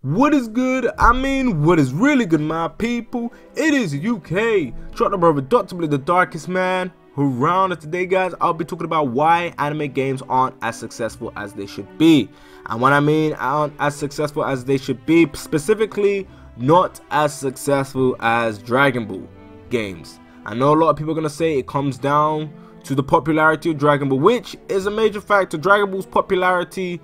What is good? What is really good, my people? It is UK, short brother Dr. Blick, the darkest man around. And today, guys, I'll be talking about why anime games aren't as successful as they should be. And what I mean aren't as successful as they should be, specifically not as successful as Dragon Ball games. I know a lot of people are going to say it comes down to the popularity of Dragon Ball, which is a major factor. Dragon Ball's popularity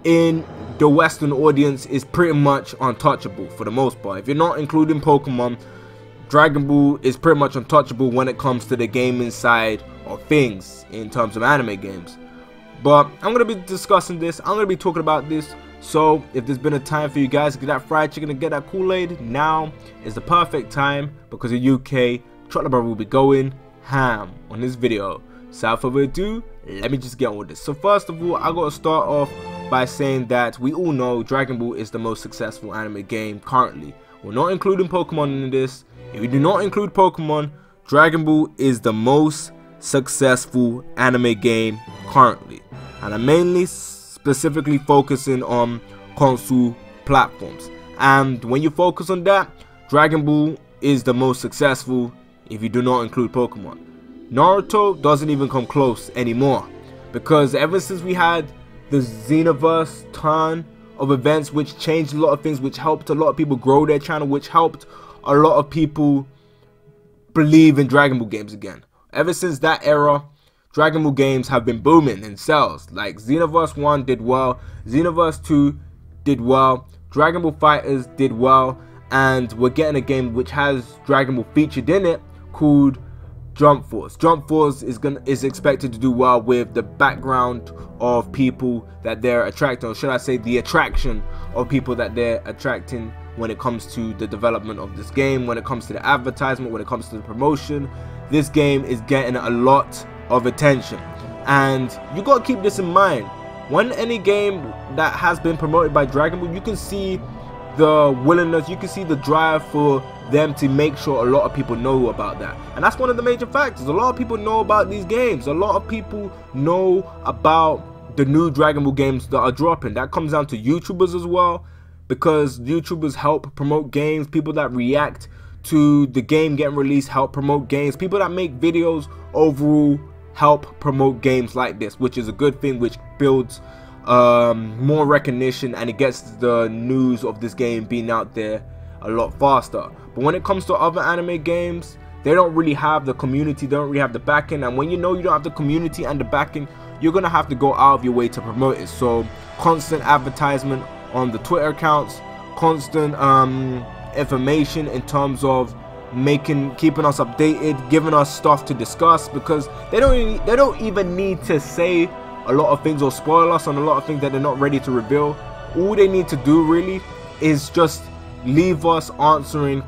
in the Western audience is pretty much untouchable for the most part. If you're not including Pokemon, Dragon Ball is pretty much untouchable when it comes to the gaming side of things in terms of anime games. But I'm going to be discussing this, I'm going to be talking about this, so if there's been a time for you guys to get that fried chicken and get that Kool-Aid, now is the perfect time, because in UK, Trotter Brother will be going ham on this video. So without further ado, let me just get on with this. So first of all, I got to start off by saying that we all know Dragon Ball is the most successful anime game currently. We're not including Pokemon in this. If you do not include Pokemon, Dragon Ball is the most successful anime game currently. And I'm mainly specifically focusing on console platforms. And when you focus on that, Dragon Ball is the most successful if you do not include Pokemon. Naruto doesn't even come close anymore, because ever since we had the Xenoverse ton of events which changed a lot of things, which helped a lot of people grow their channel, which helped a lot of people believe in Dragon Ball games again. Ever since that era, Dragon Ball games have been booming in sales. Like Xenoverse 1 did well, Xenoverse 2 did well, Dragon Ball Fighters did well, and we're getting a game which has Dragon Ball featured in it called Jump Force. Jump Force is expected to do well with the background of people that they're attracting, or should I say the attraction of people that they're attracting when it comes to the development of this game, when it comes to the advertisement, when it comes to the promotion. This game is getting a lot of attention, and you got to keep this in mind. When any game that has been promoted by Dragon Ball, you can see the willingness, you can see the drive for them to make sure a lot of people know about that. And that's one of the major factors. A lot of people know about these games. A lot of people know about the new Dragon Ball games that are dropping. That comes down to YouTubers as well, because YouTubers help promote games. People that react to the game getting released help promote games. People that make videos overall help promote games like this, which is a good thing, which builds more recognition, and it gets the news of this game being out there a lot faster. But when it comes to other anime games, they don't really have the community, they don't really have the backing, and when you know you don't have the community and the backing, you're gonna have to go out of your way to promote it. So constant advertisement on the Twitter accounts, constant information in terms of keeping us updated, giving us stuff to discuss, because they don't even need to say a lot of things or spoil us on a lot of things that they're not ready to reveal. All they need to do really is just leave us asking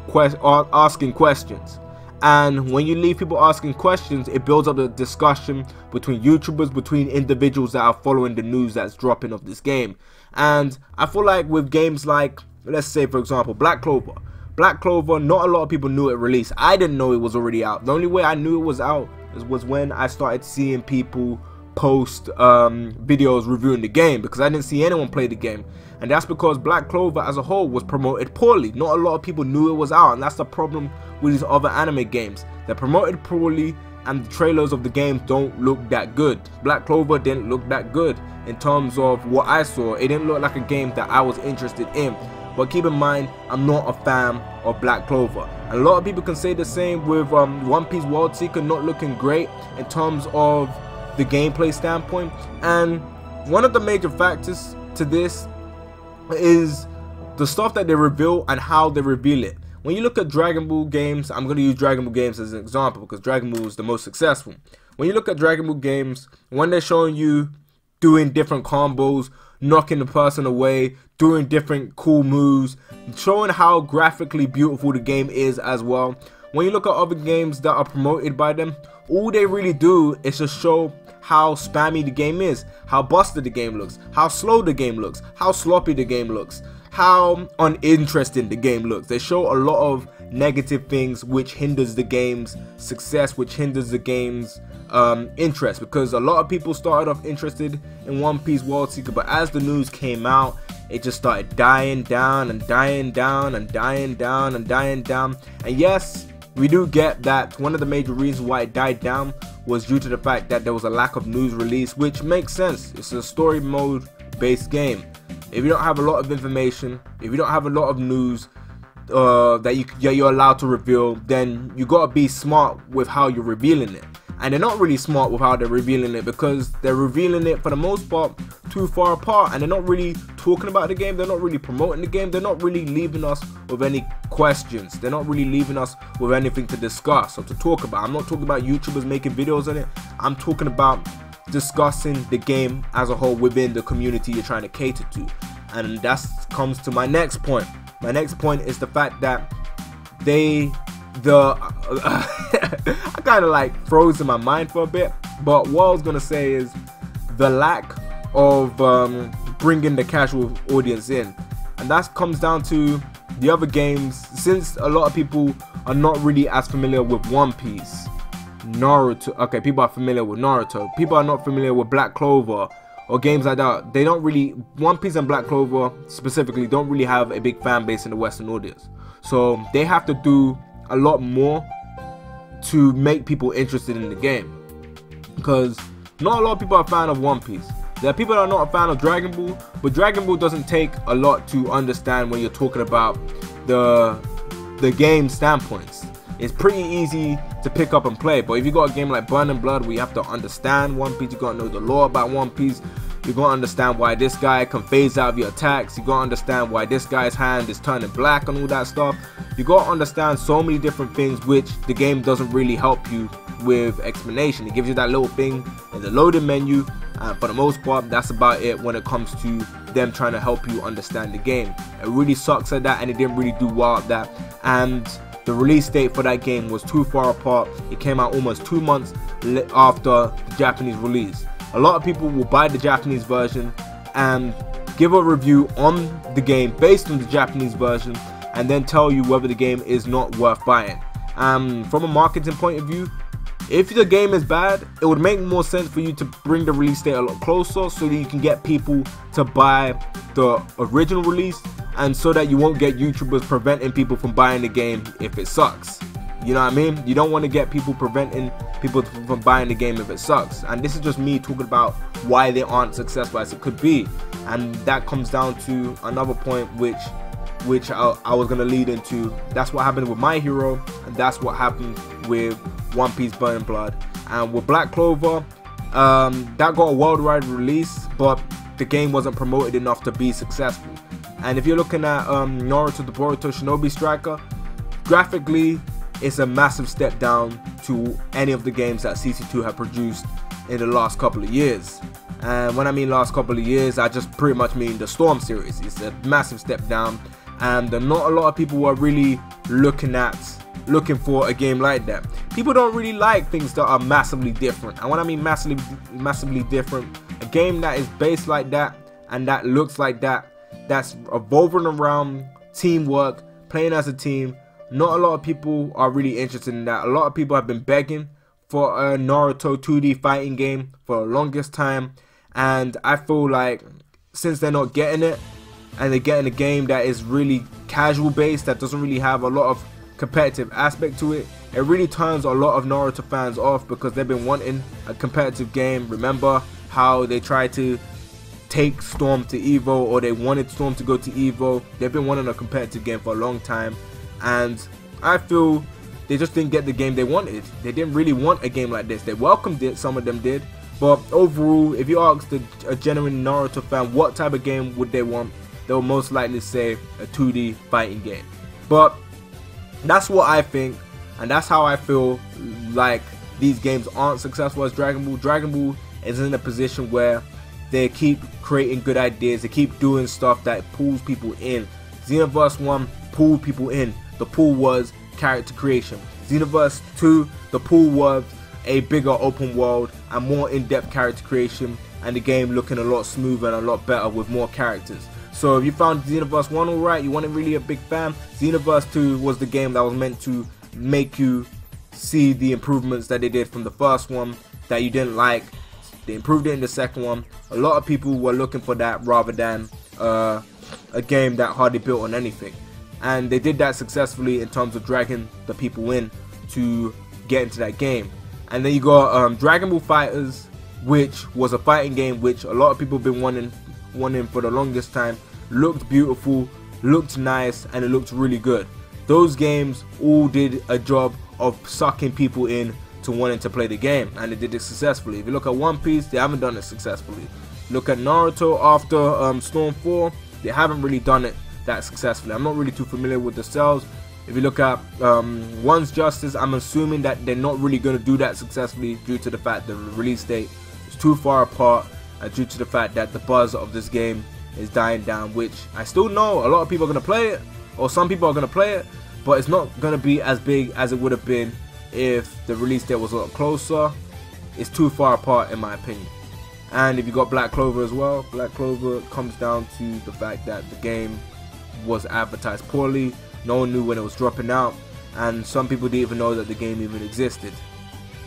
questions. And when you leave people asking questions, it builds up a discussion between YouTubers, between individuals that are following the news that's dropping of this game. And I feel like with games like, let's say for example, Black Clover, not a lot of people knew it released. I didn't know it was already out. The only way I knew it was out was when I started seeing people post videos reviewing the game, because I didn't see anyone play the game. And that's because Black Clover as a whole was promoted poorly. Not a lot of people knew it was out, and that's the problem with these other anime games. They're promoted poorly, and the trailers of the game don't look that good. Black Clover didn't look that good in terms of what I saw. It didn't look like a game that I was interested in. But keep in mind, I'm not a fan of Black Clover. And a lot of people can say the same with One Piece World Seeker not looking great in terms of the gameplay standpoint. And one of the major factors to this is the stuff that they reveal and how they reveal it. When you look at Dragon Ball games, I'm going to use Dragon Ball games as an example because Dragon Ball is the most successful. When you look at Dragon Ball games, when they're showing you doing different combos, knocking the person away, doing different cool moves, showing how graphically beautiful the game is as well. When you look at other games that are promoted by them, all they really do is just show how spammy the game is, how busted the game looks, how slow the game looks, how sloppy the game looks, how uninteresting the game looks. They show a lot of negative things which hinders the game's success, which hinders the game's interest, because a lot of people started off interested in One Piece World Seeker, but as the news came out, it just started dying down and dying down and dying down and dying down. And yes, we do get that one of the major reasons why it died down was due to the fact that there was a lack of news release, which makes sense. It's a story mode based game. If you don't have a lot of information, if you don't have a lot of news that you're allowed to reveal, then you gotta be smart with how you're revealing it. And they're not really smart with how they're revealing it, because they're revealing it for the most part too far apart, and they're not really talking about the game, they're not really promoting the game, they're not really leaving us with any questions, they're not really leaving us with anything to discuss or to talk about. I'm not talking about YouTubers making videos on it, I'm talking about discussing the game as a whole within the community you're trying to cater to. And that comes to my next point. My next point is the fact that I kind of like froze in my mind for a bit, but what I was gonna say is the lack of bringing the casual audience in, and that comes down to the other games. Since a lot of people are not really as familiar with One Piece, Naruto, okay, people are familiar with Naruto, people are not familiar with Black Clover or games like that. They don't really, One Piece and Black Clover specifically don't really have a big fan base in the Western audience, so they have to do a lot more to make people interested in the game, because not a lot of people are a fan of One Piece. There are people that are not a fan of Dragon Ball, but Dragon Ball doesn't take a lot to understand when you're talking about the game standpoints. It's pretty easy to pick up and play, but if you got a game like Burn and Blood where you have to understand One Piece, you gotta know the lore about One Piece, you gotta understand why this guy can phase out of your attacks, you gotta understand why this guy's hand is turning black and all that stuff. You gotta understand so many different things, which the game doesn't really help you with explanation. It gives you that little thing in the loading menu, and for the most part that's about it when it comes to them trying to help you understand the game. It really sucks at that, and it didn't really do well at that. And the release date for that game was too far apart. It came out almost 2 months after the Japanese release. A lot of people will buy the Japanese version and give a review on the game based on the Japanese version, and then tell you whether the game is not worth buying. From a marketing point of view, if the game is bad, it would make more sense for you to bring the release date a lot closer, so that you can get people to buy the original release, and so that you won't get YouTubers preventing people from buying the game if it sucks. You know what I mean? You don't want to get people preventing people from buying the game if it sucks. And this is just me talking about why they aren't successful as it could be. And that comes down to another point which I was going to lead into. That's what happened with My Hero, and that's what happened with One Piece Burn and Blood. And with Black Clover, that got a worldwide release, but the game wasn't promoted enough to be successful. And if you're looking at Naruto the Boruto Shinobi Striker, graphically it's a massive step down to any of the games that CC2 have produced in the last couple of years. And when I mean last couple of years, I just pretty much mean the Storm series. It's a massive step down, and not a lot of people are really looking for a game like that. People don't really like things that are massively different, and when I mean massively different, a game that is based like that and that looks like that, that's revolving around teamwork, playing as a team. Not a lot of people are really interested in that. A lot of people have been begging for a Naruto 2D fighting game for the longest time, and I feel like since they're not getting it, and they're getting a game that is really casual based, that doesn't really have a lot of competitive aspect to it, it really turns a lot of Naruto fans off, because they've been wanting a competitive game. Remember how they tried to take Storm to Evo, or they wanted Storm to go to Evo? They've been wanting a competitive game for a long time, and I feel they just didn't get the game they wanted. They didn't really want a game like this. They welcomed it, some of them did, but overall, if you asked a genuine Naruto fan what type of game would they want, they'll most likely say a 2D fighting game. But that's what I think, and that's how I feel like these games aren't successful as Dragon Ball. Dragon Ball is in a position where they keep creating good ideas, they keep doing stuff that pulls people in. Xenoverse 1 pulled people in. The pull was character creation. Xenoverse 2, the pull was a bigger open world and more in-depth character creation, and the game looking a lot smoother and a lot better with more characters. So if you found Xenoverse 1 alright, you weren't really a big fan, Xenoverse 2 was the game that was meant to make you see the improvements that they did from the first one that you didn't like. They improved it in the second one. A lot of people were looking for that rather than a game that hardly built on anything, and they did that successfully in terms of dragging the people in to get into that game. And then you got Dragon Ball FighterZ, which was a fighting game which a lot of people have been wanting for the longest time. Looked beautiful, looked nice, and it looked really good. Those games all did a job of sucking people in to wanting to play the game, and they did it successfully. If you look at One Piece, they haven't done it successfully. Look at Naruto after Storm 4, they haven't really done it that successfully. I'm not really too familiar with the sales. If you look at One's Justice, I'm assuming that they're not really going to do that successfully due to the fact that the release date is too far apart, and due to the fact that the buzz of this game is dying down, which I still know a lot of people are going to play it, or some people are going to play it, but it's not going to be as big as it would have been if the release date was a lot closer. It's too far apart in my opinion. And if you got Black Clover as well, Black Clover comes down to the fact that the game was advertised poorly. No one knew when it was dropping out, and some people didn't even know that the game even existed.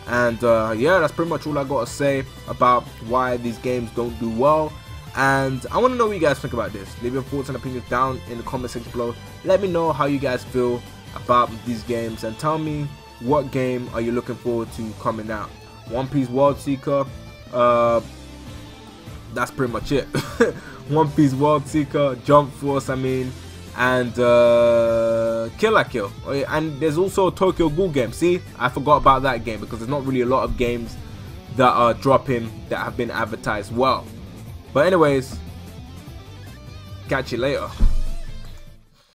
And yeah, that's pretty much all I got to say about why these games don't do well. And I want to know what you guys think about this. Leave your thoughts and opinions down in the comment section below. Let me know how you guys feel about these games, and tell me what game are you looking forward to coming out. One Piece World Seeker, that's pretty much it. One Piece World Seeker, Jump Force, I mean, and Kill la Kill. And there's also a Tokyo Ghoul game. See, I forgot about that game because there's not really a lot of games that are dropping that have been advertised well. But anyways, catch you later.